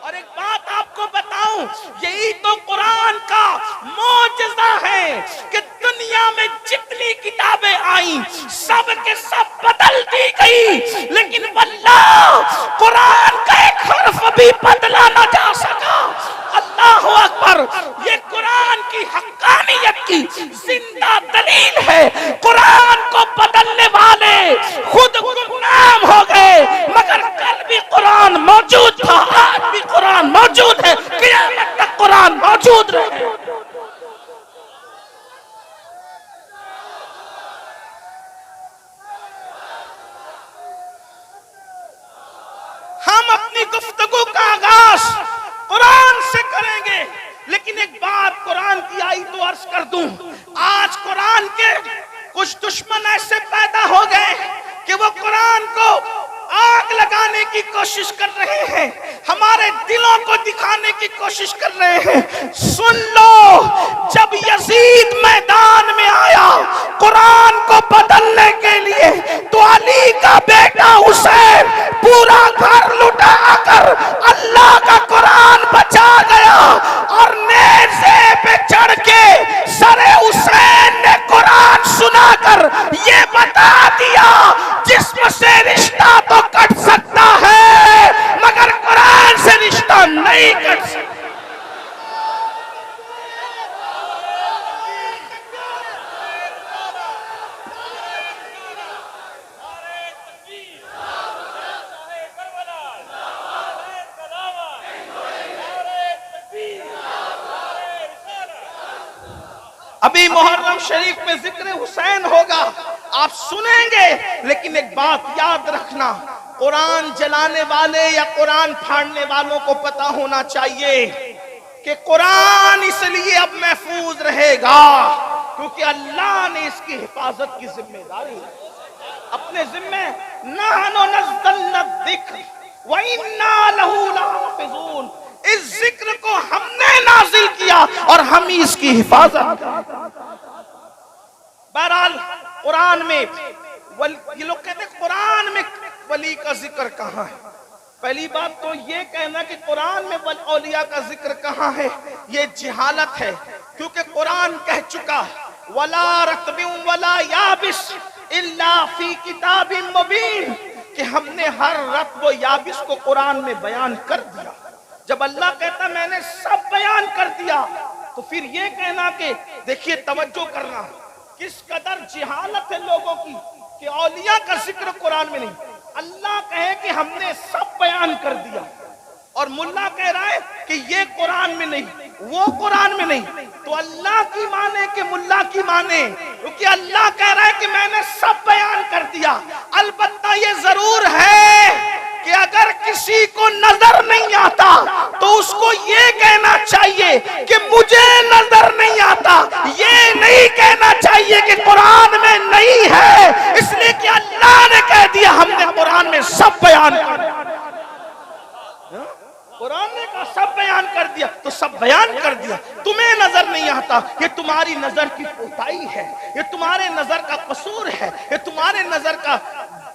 और एक बात आपको बताऊं, यही तो कुरान का मौजज़ा है कि दुनिया में जितनी किताबें आई सब के सब बदल दी गई, लेकिन वल्लाह कुरान का एक हर्फ भी बदला ना जा सका। अल्लाह अकबर, ये कुरान की हक्कानियत की जिंदा दलील है। कुरान को बदलने वाले खुद गुमनाम हो गए, मगर कल भी कुरान मौजूद था, आज भी कुरान मौजूद है, क़यामत तक कुरान मौजूद रहे। हम अपनी गुफ्तगू का आगाज कुरान से करेंगे, लेकिन एक बात कुरान की आई तो अर्ज कर दूं, आज कुरान के कुछ दुश्मन ऐसे पैदा हो गए कि वो कुरान को आग लगाने की कोशिश कर रहे हैं, हमारे दिलों को दिखाने की कोशिश कर रहे हैं। सुन लो, जब यजीद मैदान में आया कुरान को बदलने के लिए, तो अली का बेटा हुसैन पूरा घर लुटा कर अल्लाह का कुरान बचा गया, और नेज़े पे चढ़ के सरे हुसैन ने कुरान सुनाकर ये बता दिया, जिस्म से रिश्ता तो कट सकता है मगर कुरान से रिश्ता नहीं कट सकता। अभी मुहर्रम शरीफ में जिक्र हुसैन होगा, आप सुनेंगे, लेकिन एक बात याद रखना, कुरान जलाने वाले या कुरान फाड़ने वालों को पता होना चाहिए कि कुरान इसलिए अब महफूज रहेगा क्योंकि अल्लाह ने इसकी हिफाजत की जिम्मेदारी अपने जिम्मे, नहनु नज़्ज़लना ज़िक्र व इन्ना लहू लहाफ़िज़ून, इस जिक्र को हमने नाजिल किया और हम ही इसकी हिफाजत। बहरहाल कुरान में ये लोग कहते हैं कुरान में वली का जिक्र कहाँ है। पहली बात तो ये कहना कि कुरान में औलिया का जिक्र कहाँ है, ये जिहालत है, क्योंकि कुरान कह चुका वला रत्बिन वला याबिस इल्ला फी किताबिन मुबीन, कि हमने हर रत्ब व याबिस को कुरान में बयान कर दिया। जब अल्लाह कहता मैंने सब बयान कर दिया, तो फिर ये कहना कि देखिए, तवज्जो करना, किस कदर जिहालत है लोगों की कि औलिया का जिक्र कुरान में नहीं। अल्लाह कहे कि हमने सब बयान कर दिया और मुल्ला कह रहा है कि ये कुरान में नहीं, वो कुरान में नहीं, तो अल्लाह की माने कि मुल्ला की माने, क्योंकि अल्लाह कह रहा है कि मैंने सब बयान कर दिया। अलबत्ता ये जरूर है कि अगर किसी को नजर नहीं आता तो उसको ये कहना चाहिए कि मुझे नजर नहीं आता, ये नहीं कहना चाहिए कि कुरान में नहीं है, इसलिए कि अल्लाह ने कह दिया हमने कुरान में सब बयान कर दिया। कुरान ने कहा सब बयान कर दिया, तो सब बयान कर दिया। तुम्हें नजर नहीं आता, ये तुम्हारी नजर की कोताही है, ये तुम्हारे नजर का कसूर है, ये तुम्हारे नजर का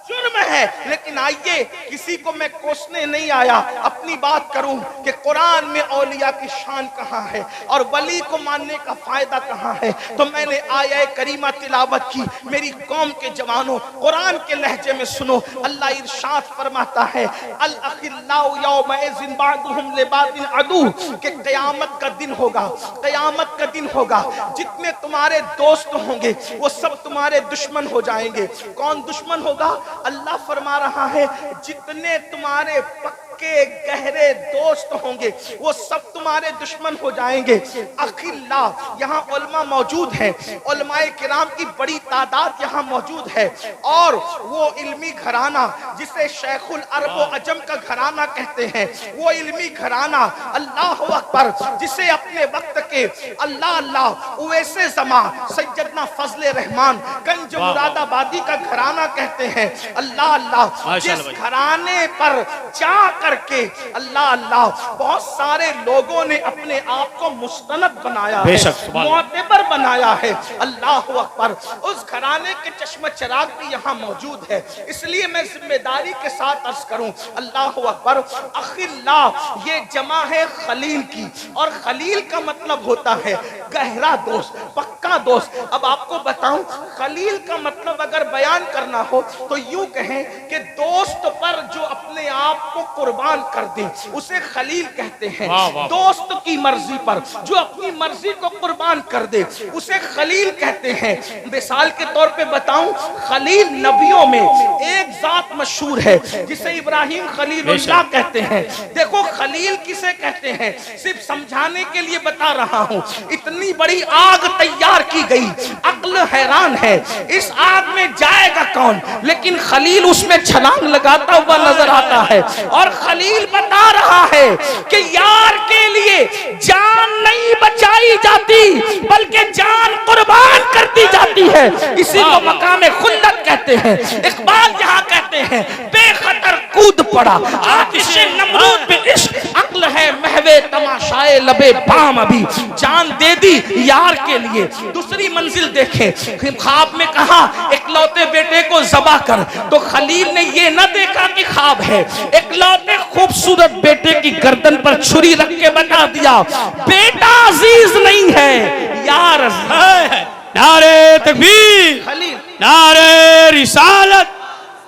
जुर्म है। लेकिन आइए, किसी को मैं कोसने नहीं आया, अपनी बात करूं कि कुरान में औलिया की शान कहां है और वली को मानने का फायदा कहां है। तो मैंने आया करीमा तिलावत की। मेरी कौम के जवानों, कुरान के लहजे में सुनो। अल्लाह इरशाद फरमाता है, अल अखिल्लाउ यौमइज़िन बादुहुम लिबादिन अदू, कि क़यामत का दिन होगा, क़यामत का दिन होगा, जितने तुम्हारे दोस्त होंगे वो सब तुम्हारे दुश्मन हो जाएंगे। कौन दुश्मन होगा? अल्लाह फरमा रहा है, जितने तुम्हारे पक्के गहरे दोस्त होंगे वो सब तुम्हारे दुश्मन हो जाएंगे। अखिल्ला, यहाँ उलमा मौजूद हैं, उलमाए किराम की बड़ी तादाद यहाँ मौजूद है, और वो इल्मी घराना जिसे शेखुल अरब व अजम का घराना कहते हैं, वो इल्मी घराना, अल्लाह अकबर, जिसे अपने वक्त के अल्लाह अल्लाह उवैसे ज़मा सैयदना फजले रहमान गंज मुरादाबादी का घराना कहते हैं। अल्लाह अल्लाह, जिस घराने पर जाकर करके अल्लाह अल्लाह बहुत सारे लोगों ने अपने आप को मुस्तनद बनाया है, मोतबर बनाया है। अल्लाह अकबर। उस घराने के चश्म चिराग भी यहाँ मौजूद है, इसलिए मैं जिम्मेदारी के साथ अर्ज करूं अल्लाह अकबर। अखिल्ला ये जमा है खलील की, और खलील का मतलब होता है गहरा दोस्त, पक्का दोस्त। अब आपको बताऊं खलील का मतलब अगर बयान करना हो तो यूं कहें कि दोस्त पर जो अपने आप को कुर्बान कर दे उसे खलील कहते हैं। दोस्त की मर्जी पर जो अपनी मर्जी को कुर्बान कर दे उसे खलील कहते हैं। मिसाल के तौर पे बताऊं, खलील नबियों में एक जात मशहूर है जिसे इब्राहिम खलीलुल्लाह कहते हैं। देखो खलील किसे कहते हैं, सिर्फ समझाने के लिए बता रहा हूं। इतनी बड़ी आग तैयार की गई, अक्ल हैरान है, इस आग में जाएगा कौन, लेकिन खलील उसमें छलांग लगाता हुआ नजर आता है। और खलील बता रहा है कि यार के लिए जान नहीं बचाई जाती बल्कि जान कुर्बान कर दी जाती है। इसी को मकाम खुल्लत कहते हैं। इकबाल यहाँ कहते हैं बेखतर कूद पड़ा आतिशे नमरूद पे इश्क, अक्ल है महवे तमाशाए लबे बाम, अभी जान दे दी यार के लिए। दूसरी मंजिल देखें, ख्वाब में कहा इकलौते बेटे को ज़बा कर, तो खलील ने ये न देखा कि ख्वाब है, इकलौते खूबसूरत बेटे की गर्दन पर छुरी रख के बता दिया बेटा अजीज नहीं है यार है। नारे तकबीर, खलील, नारे रिसालत,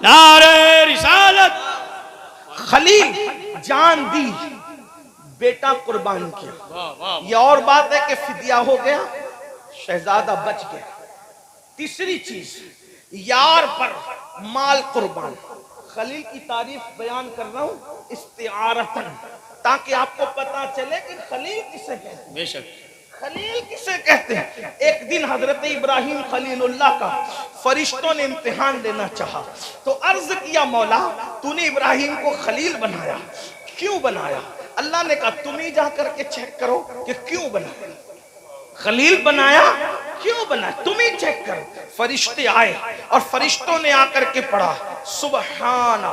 नारे रिसालत। खलील जान दी, बेटा कुर्बान किया। ये और बात है कि फिदिया हो गया, शहजादा बच गया। तीसरी चीज, यार पर माल कुर्बान। खलील की तारीफ बयान कर रहा हूं इस्तिआरतन, ताकि आपको पता चले कि खलील किसे कहते हैं। बेशक खलील किसे कहते हैं। एक दिन हजरत इब्राहिम खलीलुल्लाह का फरिश्तों ने इम्तिहान लेना चाहा, तो अर्ज किया मौला तूने इब्राहिम को खलील बनाया, क्यों बनाया। अल्लाह ने कहा तुम ही जा करके चेक करो कि क्यों बनाया, खलील बनाया क्यों बनाया, तुम ही चेक करो। फरिश्ते आए और फरिश्तों ने आकर के पढ़ा सुबहाना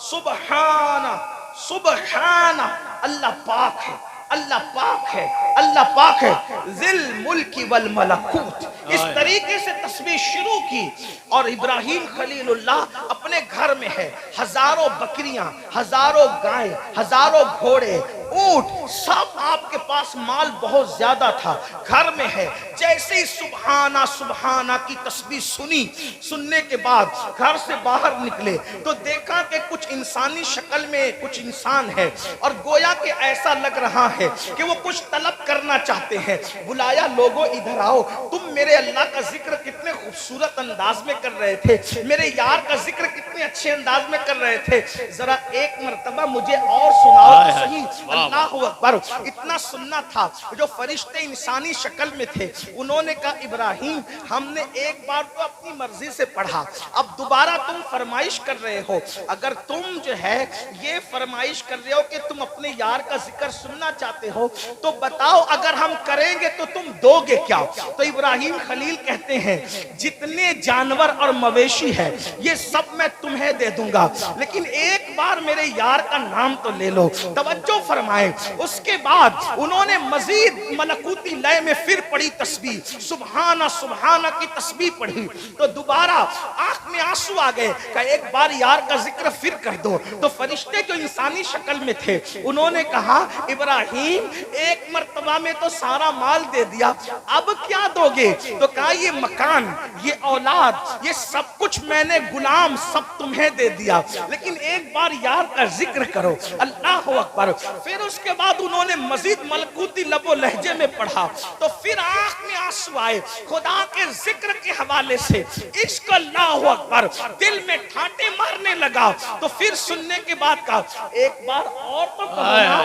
सुबहाना सुबहाना, अल्लाह पाक है, अल्लाह पाक है, अल्लाह पाक है, जिल मुल्की वल मलकूत। इस तरीके से तस्बीह शुरू की। और इब्राहिम खलीलुल्लाह अपने घर में है, हजारों बकरियां, हजारों गाय, हजारों घोड़े, ऊंट, सब आपके पास माल बहुत ज्यादा था, घर में है। जैसे ही सुबहाना सुबहाना की तस्बीह सुनी, सुनने के बाद घर से बाहर निकले तो देखा कि कुछ इंसानी शक्ल में कुछ इंसान है, और गोया कि ऐसा लग रहा है कि वो कुछ तलब करना चाहते हैं। बुलाया, लोगों इधर आओ, तुम मेरे अल्लाह का जिक्र कितने खूबसूरत अंदाज में कर रहे थे, मेरे यार का जिक्र कितने अच्छे अंदाज में कर रहे थे, जरा एक मर्तबा मुझे और सुनाओ तो सही। अल्लाह अकबर। इतना सुनना था। जो फरिश्ते इंसानी शक्ल में थे उन्होंने कहा इब्राहिम हमने एक बार तो अपनी मर्जी से पढ़ा, अब दोबारा तुम फरमाइश कर रहे हो। अगर तुम जो है ये फरमाइश कर रहे हो कि तुम अपने यार का जिक्र सुनना चाहते हो तो बताओ अगर हम करेंगे तो तुम दोगे क्या। तो इब्राहिम खलील कहते हैं जितने जानवर और मवेशी है ये सब मैं तुम्हें दे दूंगा, लेकिन एक बार मेरे यार का नाम तो ले लो। तवज्जो फरमाए। उसके बाद उन्होंने मजीद मलकूती लय में फिर पढ़ी तस्बीह, सुबहाना सुबहाना की तस्बीह पढ़ी, तो दोबारा आंख में आंसू आ गए। कहा एक बार यार का जिक्र फिर कर दो। तो फरिश्ते जो इंसानी शक्ल में थे उन्होंने कहा इब्राहिम एक मर्तबा में तो सारा माल दे दिया, अब क्या दोगे। तो कहा ये मकान, ये औलाद, ये सब कुछ मैंने गुलाम सब तुम्हें दे दिया, लेकिन एक बार यार का जिक्र करो। अल्लाह अकबर। फिर उसके बाद उन्होंने मजीद मलकूती लबो लहजे में पढ़ा, तो फिर आंख में आंसू आए। खुदा के जिक्र के हवाले से इश्क, अल्लाह अकबर, दिल में ठाटे मारने लगा। तो फिर सुनने के बाद कहा एक बार और तो करो ना,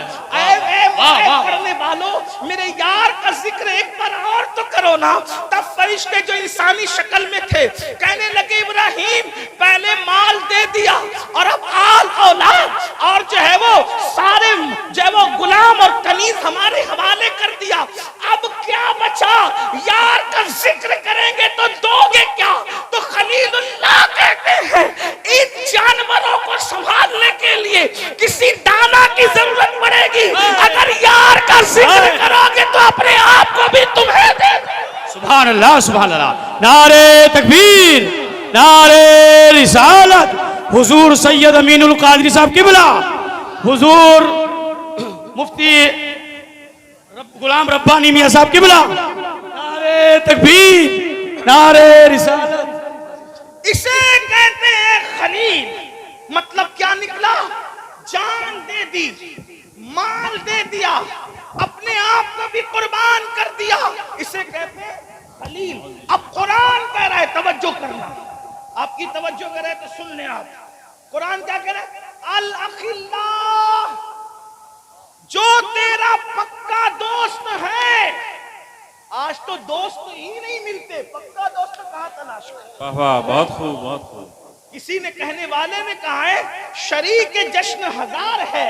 पढ़ने वालों मेरे यार का जिक्र एक बार और तो करो ना। तब फरिश्ते जो इंसानी शक्ल में थे कहने लगे इब्राहिम पहले माल दे दिया और अब आल औलाद और जो है वो सारे जो है वो गुलाम और कनीज हमारे हवाले कर दिया, अब क्या बचा। यार का जिक्र करेंगे तो दोगे क्या। तो खलीलुल्लाह कहते हैं इन जानवरों को संभालने के लिए किसी दान पड़ेगी। अगर यार का जिक्र करोगे तो अपने आप को भी तुम्हें दे। सुभान अल्लाह, सुभान अल्लाह। नारे तकबीर, नारे रिसालत। हुजूर सैयद अमीनुल कादरी साहब किबला, हुजूर मुफ्ती गुलाम रब्बानी मियां साहब किबला, नारे तकबीर, नारे रिसालत। इसे कहते हैं खलील। मतलब क्या निकला? जान दे दी, माल दे दिया, अपने आप को भी कुर्बान कर दिया, इसे कहते हैं खलील। अब कुरान कह रहा है, तवज्जो करना, आपकी तवज्जो कर रहा है तो सुन लें आप। कुरान क्या कह रहा है? अल अखिल्ला, जो तेरा पक्का दोस्त है। आज तो दोस्त ही नहीं मिलते, पक्का दोस्त कहां तलाश करें? वाह वाह, बहुत खूब, बहुत खूब। किसी ने, कहने वाले ने कहा है, शरीक जश्न हजार है,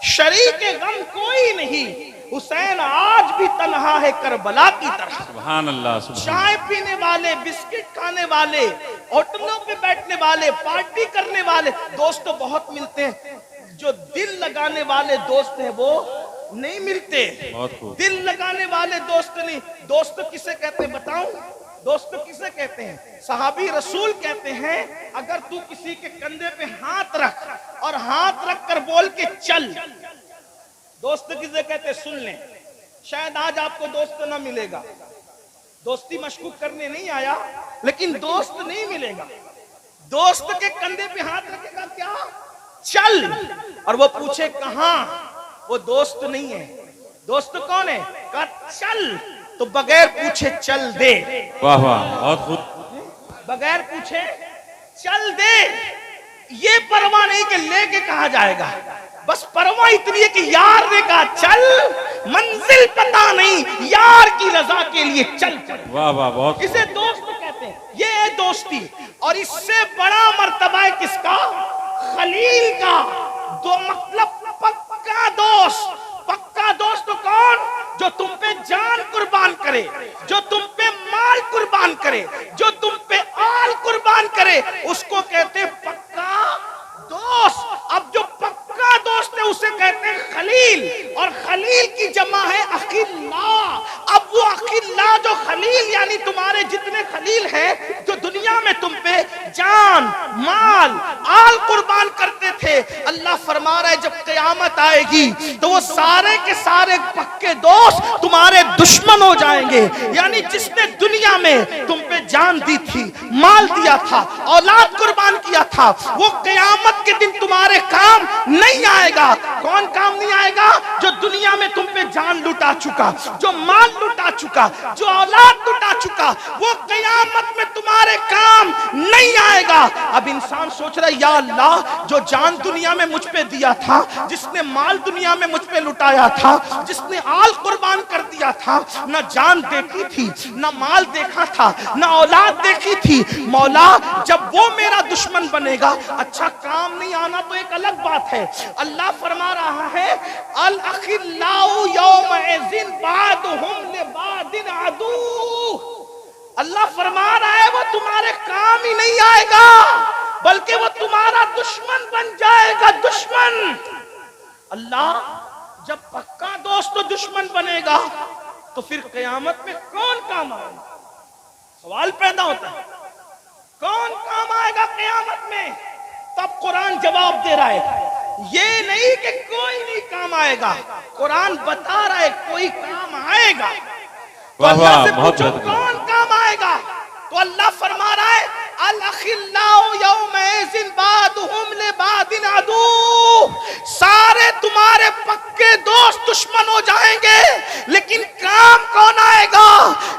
शरीक गम कोई नहीं। हुसैन आज भी तन्हा है करबला की तरह। सुभान अल्लाह, सुभान। चाय पीने वाले, बिस्किट खाने वाले, होटलों पे बैठने वाले, पार्टी करने वाले दोस्त तो बहुत मिलते हैं, जो दिल लगाने वाले दोस्त हैं वो नहीं मिलते। दिल लगाने वाले दोस्त नहीं। दोस्त किसे कहते हैं बताऊं? दोस्त किसे कहते हैं? सहाबी रसूल कहते हैं, अगर तू किसी के कंधे पे हाथ रख और हाथ रख कर बोल के चल, दोस्त किसे कहते हैं? सुन लें, शायद आज आपको दोस्त ना मिलेगा, दोस्ती मशकूक करने नहीं आया, लेकिन दोस्त नहीं मिलेगा। दोस्त के कंधे पे हाथ रखेगा क्या? चल, और वो पूछे कहां, वो दोस्त नहीं है। दोस्त कौन है? कहा चल, तो बगैर पूछे चल दे। वाह वाह, बहुत खूब। बगैर पूछे चल दे। ये परवाह नहीं कि लेके कहा जाएगा, बस परवाह इतनी है कि यार ने कहा चल, मंजिल पता नहीं, यार की रजा के लिए चल चल। वाह वाह, बहुत। इसे दोस्त कहते हैं। ये है दोस्ती। और इससे बड़ा मर्तबा है किसका? खलील का। दो मतलब पक्का दोस्त। पक्का दोस्त तो कौन? जो तुम पे जान कुर्बान करे, जो तुम पे माल कुर्बान करे, जो तुम पे आल कुर्बान करे, उसको कहते हैं पक्का दोस्त। अब जो पक्का दोस्त है उसे कहते हैं खलील, और खलील की जमा है अखिल्ला। अब वो अखिल्ला जो खलील, यानी तुम्हारे जितने खलील हैं जो दुनिया में तुम पे जान, माल, आल कुर्बान करते थे, अल्लाह फरमा रहा है जब क़यामत आएगी तो वो सारे के सारे पक्के दोस्त तुम्हारे दुश्मन हो जाएंगे। यानी जिसने दुनिया में तुम पे जान दी थी, माल दिया था, औलाद कुर्बान किया था, वो क़यामत के दिन तुम्हारे काम नहीं आएगा। कौन काम नहीं आएगा? जो दुनिया में तुम पे जान लुटा चुका, जो माल लुटा चुका, जो औलाद लुटा चुका, वो क़यामत में तुम्हारे काम नहीं आएगा। अब इंसान सोच रहा है, या अल्लाह, जो जान दुनिया में मुझ पे दिया था, जिसने माल दुनिया में मुझ पे लुटाया था, जिसने आल कुर्बान कर दिया था, ना जान देखी थी, ना माल देखा था, ना औलाद देखी थी, मौला जब वो मेरा दुश्मन बनेगा, अच्छा काम नहीं आना तो एक अलग बात है। अल्लाह फरमा रहा है, अल अखिल्लाउ यौमइज़िन बादुहुम लिबादिन अदू। अल्लाह फरमा रहा है वो तुम्हारे काम ही नहीं आएगा, बल्कि वो तुम्हारा दुश्मन बन जाएगा। दुश्मन। अल्लाह जब पक्का दोस्त दुश्मन बनेगा तो फिर क़यामत में कौन काम आएगा? सवाल पैदा होता है, कौन काम आएगा क़यामत में? तब कुरान जवाब दे रहा है, ये नहीं कि कोई नहीं काम आएगा, कुरान बता रहा है कोई काम आएगा। तो अल्लाह से पूछो कौन काम आएगा? तो अल्लाह फरमा रहा है, अल अखिल्लाउ यौमइज़िन बादुहुम लिबादिन अदू। सारे तुम्हारे पक्के दोस्त दुश्मन हो जाएंगे, लेकिन काम कौन आएगा?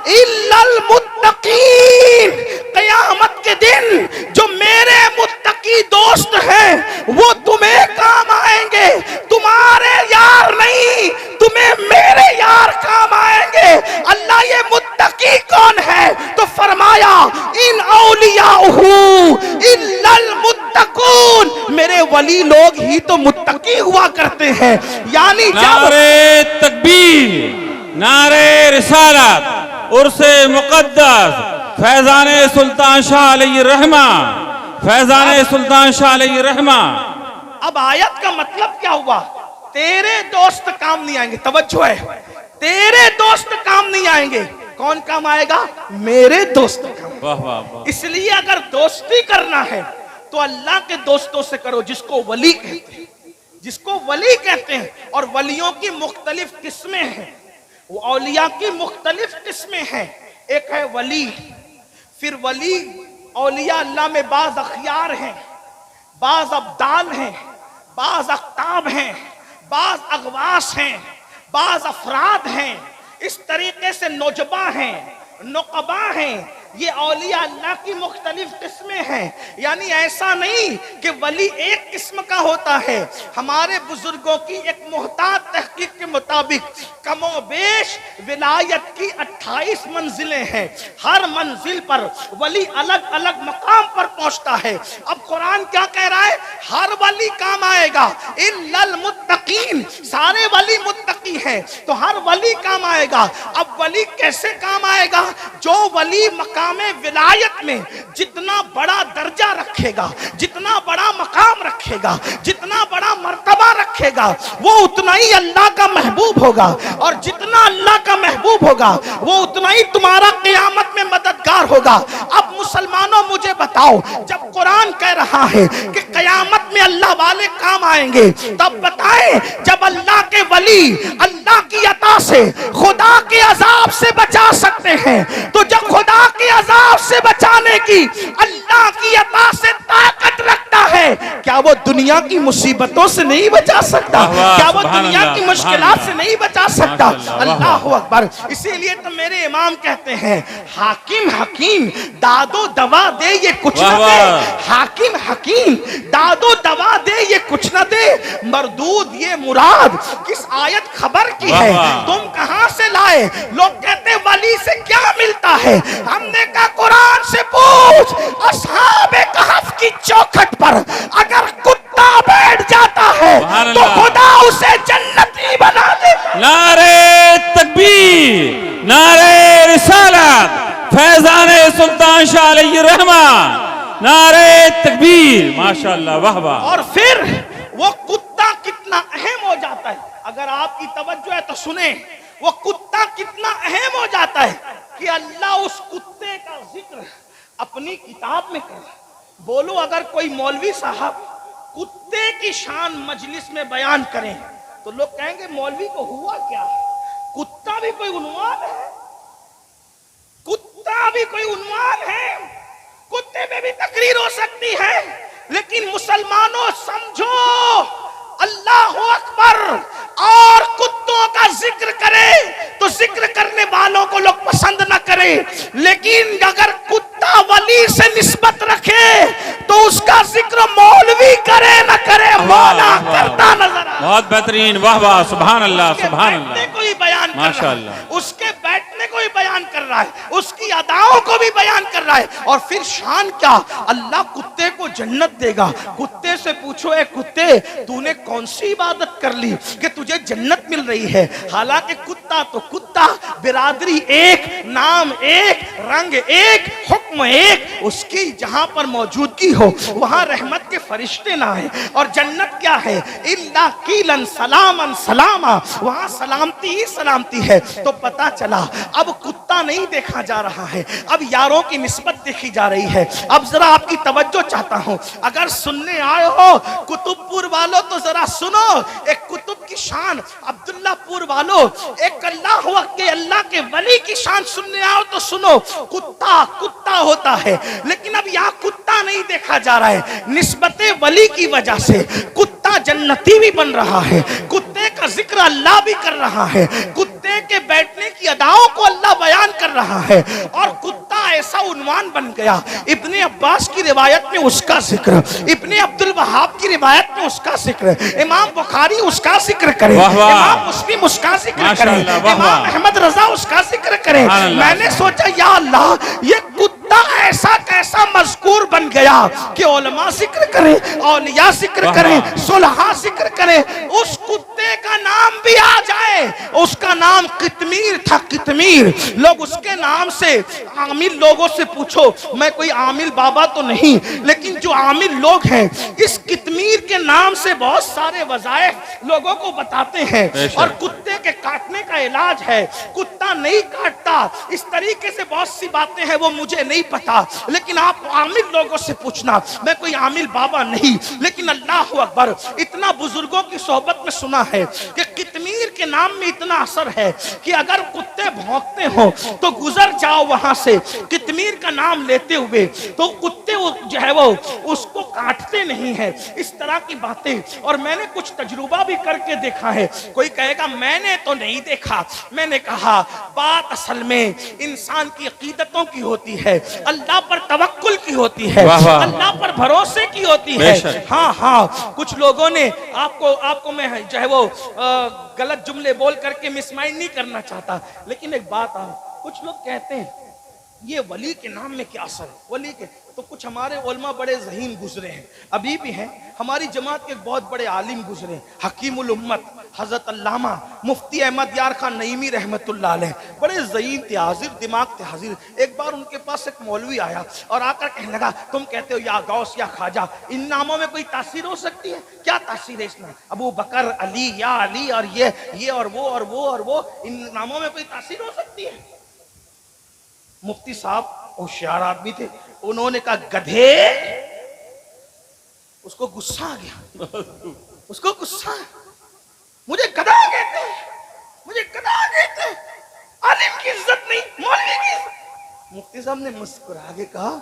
इल्लल मुत्तकीन। क़यामत के दिन जो मेरे मुत्तकी दोस्त हैं वो तुम्हें काम आएंगे, तुम्हारे यार नहीं, तुम्हें मेरे यार काम आएंगे। अल्लाह ये मुत्तकी कौन है? तो फरमाया, इन औलियाहु इल्लल मुत्तकून। मेरे वली लोग ही तो मुत्तकी हुआ करते हैं। यानी नारे तकबीर, नारे रिसालत, उर्से मुक़द्दस फैज़ाने सुल्तान शाह अलैहि रहमा, फैज़ाने सुल्तान शाह अलैहि रहमा। अब आयत का मतलब क्या हुआ? तेरे दोस्त काम नहीं आएंगे, तवज्जो है, तेरे दोस्त काम नहीं आएंगे, कौन काम आएगा? मेरे दोस्त काम। वाह वाह वाह। इसलिए अगर दोस्ती करना है तो अल्लाह के दोस्तों से करो, जिसको वली कहते हैं, जिसको वली कहते हैं। और वलियों की मुख्तलिफ किस्में हैं, वो औलिया की मुख्तलिफ किस्में हैं। एक है वली, फिर वली औलिया अल्लाह में बाज अखियार हैं, बाज अब्दाल हैं, बाज अख्ताब हैं, बाज अगवास हैं, बाज अफराद हैं, इस तरीके से नौजबा हैं, नुकबा हैं। ये औलिया अल्लाह की मुख्तलिफ किस्में हैं। यानी ऐसा नहीं कि वली एक किस्म का होता है। हमारे बुजुर्गों की एक मुहतात तहकीक के मुताबिक कमोबेश विलायत की 28 मंजिलें हैं। हर मंजिल पर वली अलग अलग मकाम पर पहुंचता है। अब कुरान क्या कह रहा है? हर वली काम आएगा इल्लल मुत्तकीन, सारे वली मुत्तकी हैं तो हर वली काम आएगा। अब वली कैसे काम आएगा? जो वली मकाम विलायत में जितना बड़ा दर्जा रखेगा, जितना बड़ा मकाम रखेगा, जितना बड़ा मर्तबा रखेगा, वो उतना ही अल्लाह का महबूब होगा। और जितना अल्लाह का महबूब होगा वो उतना ही तुम्हारा क़यामत में मददगार होगा। अब मुसलमानों मुझे बताओ, जब कुरान कह रहा है कि क़यामत में अल्लाह वाले काम आएंगे, तब बताएं जब अल्लाह के वली अल्लाह की अता से खुदा के अजाब से बचा सकते हैं, तो जब खुदा के अजाब से बचाने की अल्लाह की अता से ताकत रखता है, क्या वो दुनिया की मुसीबतों से नहीं बचा सकता? क्या वो दुनिया की मुश्किलात से नहीं बचा सकता? अल्लाह अकबर। इसीलिए तो मेरे इमाम कहते हैं, हाकिम हकीम दादो दवा दे ये कुछ न दे, हाकिम हकीम दादो दवा दे ये कुछ न दे, मरदूद ये मुराद किस आयत खबर की है, तुम कहां से लाए? लोग कहते वली से क्या मिलता है? हमने कहा कुरान से पूछ, असहाबे कहफ की चौखट पर अगर कुत्ता बैठ जाता है तो खुदा उसे जन्नती बना देता। नारे तकबीर, नारे रिसालत, फैजाने सुल्तान शाह अलैहि रहमान, नारे तकबीर, माशाअल्लाह, वाह वाह। और फिर वो कुत्ता कितना अहम हो जाता है, अगर आपकी तवज्जो है तो सुने, वो कुत्ता कितना अहम हो जाता है कि अल्लाह उस कुत्ते का जिक्र अपनी किताब में करे। बोलो, अगर कोई मौलवी साहब कुत्ते की शान मजलिस में बयान करें तो लोग कहेंगे मौलवी को हुआ क्या? कुत्ता भी कोई उन्वान है? कुत्ता भी कोई उन्वान है? कुत्ते पे भी तकरीर हो सकती है, लेकिन मुसलमानों समझो, अल्लाह अकबर, और कुत्तों का जिक्र करे तो जिक्र करने वालों को लोग पसंद न करें, लेकिन अगर कुत्ता वली से निस्बत रखे तो उसका जिक्र मौलवी करे न करे, मौला करता नजर आए। बहुत बेहतरीन, वाह वाह, सुभान अल्लाह, सुभान अल्लाह, को भी बयान कर रहा है, माशाअल्लाह। उसके बैठने को भी बयान कर रहा है, उसकी अदाओं को भी बयान कर रहा है। और फिर शान क्या? अल्लाह कुत्ते को जन्नत देगा। कुत्ते से पूछो, ए कुत्ते, तूने कौन सी इबादत कर ली कि तुझे जन्नत मिल रही है? हालांकि कुत्ता तो कुत्ता, बिरादरी एक, नाम एक, रंग एक, हुक्म एक, उसकी जहां पर मौजूदगी हो वहां रहमत के फरिश्ते ना है। और जन्नत क्या है? इल्ला कीलन सलामन सलामा, वहां सलामती ही सलामती है। तो पता चला अब कुत्ता नहीं देखा जा रहा है, अब यारों की निस्बत देखी जा रही है। अब जरा आपकी तवज्जो चाहता हूं, अगर सुनने आए हो कुतुबपुर वालों तो जरा सुनो, एक कुतुब की शान, अब्दुल्लापुर वालों एक अल्लाह के वली की शान सुनने आओ तो सुनो। कुत्ता कुत्ता होता है, लेकिन अब यहाँ कुत्ता नहीं देखा जा रहा है। निस्बते वली की वजह से कुत्ता जन्नती भी बन रहा है, कुत्ते का जिक्र अल्लाह भी कर रहा है, कुत्ते के बैठने की अदाओं को अल्लाह बयान कर रहा है। और कुत्ता ऐसा उन्वान बन गया, इब्ने अब्बास की रिवायत में उसका जिक्र, इब्ने अब्दुल वहाब की रिवायत में उसका जिक्र, इमाम बुखारी उसका जिक्र करे, इमाम मुस्लिम उसका जिक्र करे, इमाम अहमद रजा उसका जिक्र करे। मैंने सोचा या अल्लाह, ये कुत्ता ऐसा कैसा मज़कूर बन गया कि उलमा जिक्र करें, औलिया जिक्र करें, सुलहा जिक्र करें, उस कुत्ते का नाम भी आ जाए, उसका नाम नाम कितमीर था, कितमीर। लोग उसके नाम से आमिल लोगों से पूछो, मैं कोई आमिल बाबा तो नहीं, लेकिन जो आमिल लोग हैं इस कितमीर के नाम से बहुत सारे वज़ाइफ लोगों को बताते हैं। और कुत्ते के काटने का इलाज है, कुत्ता नहीं काटता, इस तरीके से बहुत सी बातें हैं वो मुझे नहीं पता, लेकिन आप आमिल लोगों से पूछना। मैं कोई आमिल बाबा नहीं, लेकिन अल्लाह अकबर, इतना बुजुर्गों की सोहबत में सुना है कि कितमीर के नाम में इतना असर है कि अगर कुत्ते भौंकते हो तो गुजर जाओ वहां से कितमीर का नाम लेते हुए, तो कुत्ते जो है वो उसको काटते नहीं है। इस तरह की बातें, और मैंने कुछ तजुर्बा भी करके देखा है। कोई कहेगा मैंने तो नहीं देखा, मैंने कहा बात असल में इंसान की अकीदतों की होती है, अल्लाह पर तवक्कुल की होती है, अल्लाह पर भरोसे की होती है। हाँ हाँ, कुछ लोगों ने आपको मैं जो है वो गलत जुमले बोल करके मिसमाइंड नहीं करना चाहता, लेकिन एक बात कुछ लोग कहते हैं ये वली के नाम में क्या असर है, वली के, तो कुछ हमारे उलमा बड़े ज़हीन गुजरे हैं, अभी भी हैं। हमारी जमात के एक बहुत बड़े आलिम गुजरे हैं, हकीमुल उम्मत हज़रत अल्लामा मुफ्ती अहमद यार खान नईमी रहमतुल्लाह अलैह, बड़े ज़हीन थे, हाजिर दिमाग थे, हाजिर। एक बार उनके पास एक मौलवी आया और आकर कहने लगा, तुम कहते हो या गौस या ख्वाजा, इन नामों में कोई तासीर हो सकती है? क्या तासीर है इस नाम, अबू बकर, अली, या अली, और ये और वो और वो और वो, इन नामों में कोई तासीर हो सकती है? मुफ्ती साहब होशियार आदमी थे, उन्होंने कहा गधे। उसको गुस्सा आ गया, उसको गुस्सा, मुझे गधा कहते हैं, मुझे गधा कहते हैं, आलिम की इज्जत नहीं, मौलवी की इज्जत। मुफ्ती साहब ने मुस्कुरा के कहा,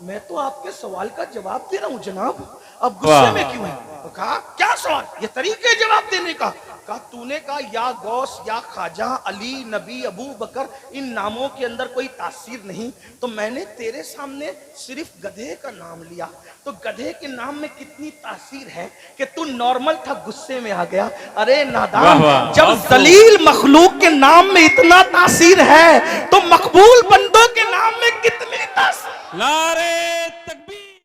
मैं तो आपके सवाल का जवाब दे रहा हूं जनाब, अब गुस्से में क्यों है? तो कहा क्या सवाल, ये तरीके जवाब देने का? कहा तूने कहा या गौस या ख्वाजा, अली, नबी, अबू बकर, इन नामों के अंदर कोई तासीर नहीं, तो मैंने तेरे सामने सिर्फ गधे का नाम लिया, तो गधे के नाम में कितनी तासीर है कि तू नॉर्मल था, गुस्से में आ गया। अरे नादान, जब जलील मखलूक के नाम में इतना तासीर है तो मकबूल बंदों के नाम में कितनी तासीर। नारे